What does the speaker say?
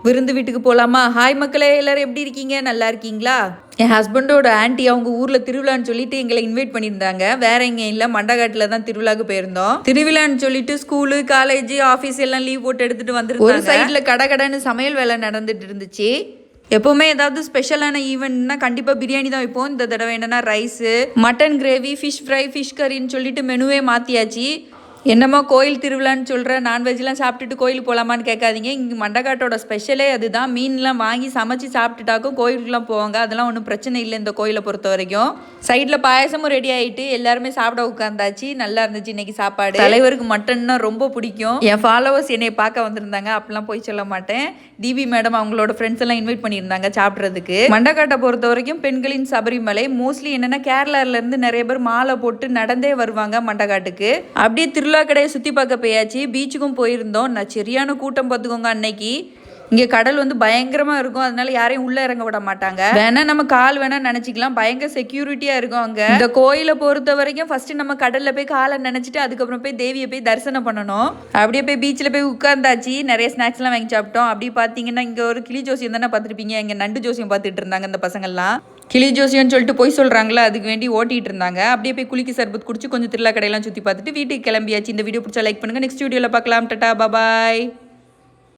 விருந்து வீட்டுக்கு போகலாமா? ஹாய் மக்களே, எல்லாரும் எப்படி இருக்கீங்க? நல்லா இருக்கீங்களா? என் ஹஸ்பண்டோட ஆன்ட்டி அவங்க ஊரில் திருவிழான்னு சொல்லிட்டு எங்களை இன்வைட் பண்ணியிருந்தாங்க. வேற எங்கே இல்லை, மண்டகாட்டில் தான் திருவிழாவுக்கு போயிருந்தோம். திருவிழான்னு சொல்லிட்டு ஸ்கூலு காலேஜ் ஆஃபீஸ் எல்லாம் லீவ் போட்டு எடுத்துட்டு வந்துருந்தோம். ஒரு சைடில் கடைன்னு சமையல் வேலை நடந்துட்டு இருந்துச்சு. எப்போவுமே ஏதாவது ஸ்பெஷலான ஈவெண்ட்னா கண்டிப்பாக பிரியாணி தான் வைப்போம். இந்த தடவை என்னென்னா rice, mutton gravy, fish fry, fish கறின்னு சொல்லிட்டு மெனுவே மாற்றியாச்சு. என்னமோ கோயில் திருவிழான்னு சொல்கிற, நான்வெஜ்லாம் சாப்பிட்டுட்டு கோயிலுக்கு போகலாமான்னு கேட்காதீங்க. இங்கே மண்டகாட்டோட ஸ்பெஷலே அதுதான். மீன்லாம் வாங்கி சமைச்சு சாப்பிட்டுட்டாக்கும் கோயிலுக்குலாம் போவாங்க. அதெல்லாம் ஒன்றும் பிரச்சனை இல்லை இந்த கோயிலை பொறுத்த வரைக்கும். சைடில் பாயசமும் ரெடி ஆகிட்டு எல்லாருமே சாப்பிட உட்காந்தாச்சு. நல்லா இருந்துச்சு இன்னைக்கு சாப்பாடு. தலைவருக்கு மட்டன்னா ரொம்ப பிடிக்கும். என் ஃபாலோவர்ஸ் என்னை பார்க்க வந்திருந்தாங்க, அப்படிலாம் போய் சொல்ல மாட்டேன். டிபி மேடம் அவங்களோட ஃப்ரெண்ட்ஸ் எல்லாம் இன்வைட் பண்ணியிருந்தாங்க சாப்பிட்றதுக்கு. மண்டகாட்டை பொறுத்த வரைக்கும் பெண்களின் சபரிமலை. மோஸ்ட்லி என்னென்னா கேரளாலேருந்து நிறைய பேர் மாலை போட்டு நடந்தே வருவாங்க மண்டகாட்டுக்கு. அப்படியே திருவிழா கடையை சுற்றி பார்க்க போயாச்சு. பீச்சுக்கும் போயிருந்தோம். நான் சரியான கூட்டம் பார்த்துக்கோங்க அன்னைக்கு. இங்கே கடல் வந்து பயங்கரமாக இருக்கும், அதனால யாரையும் உள்ளே இறங்க விட மாட்டாங்க. வேணா நம்ம கால் வேணா நினச்சிக்கலாம், பயங்கர செக்யூரிட்டியாக இருக்கும் அங்கே. இந்த கோயிலை பொறுத்த வரைக்கும் ஃபர்ஸ்ட் நம்ம கடலில் போய் காலை நினச்சிட்டு அதுக்கப்புறம் போய் தேவியை போய் தரிசனம் பண்ணணும். அப்படியே போய் பீச்சில் போய் உட்கார்ந்தாச்சு. நிறைய ஸ்நாக்ஸ்லாம் வாங்கி சாப்பிட்டோம். அப்படி பார்த்தீங்கன்னா இங்கே ஒரு கிளி ஜோசியம் தானே பார்த்துருப்பீங்க. இங்கே நண்டு ஜோசியம் பார்த்துட்டு இருந்தாங்க இந்த பசங்கள்லாம். கிளி ஜோசியம்னு சொல்லிட்டு போய் சொல்கிறாங்களா, அதுக்கு வேண்டி ஓட்டிகிட்டு இருந்தாங்க. அப்படியே போய் குளிக்கி சர்பத் குடிச்சு கொஞ்சம் திருவிழா கடையெல்லாம் சுற்றி பார்த்துட்டு வீட்டுக்கு கிளம்பியாச்சு. இந்த வீடியோ பிடிச்சா லைக் பண்ணுங்கள். நெக்ஸ்ட் வீடியோவில் பார்க்கலாம். டாடா பாய்.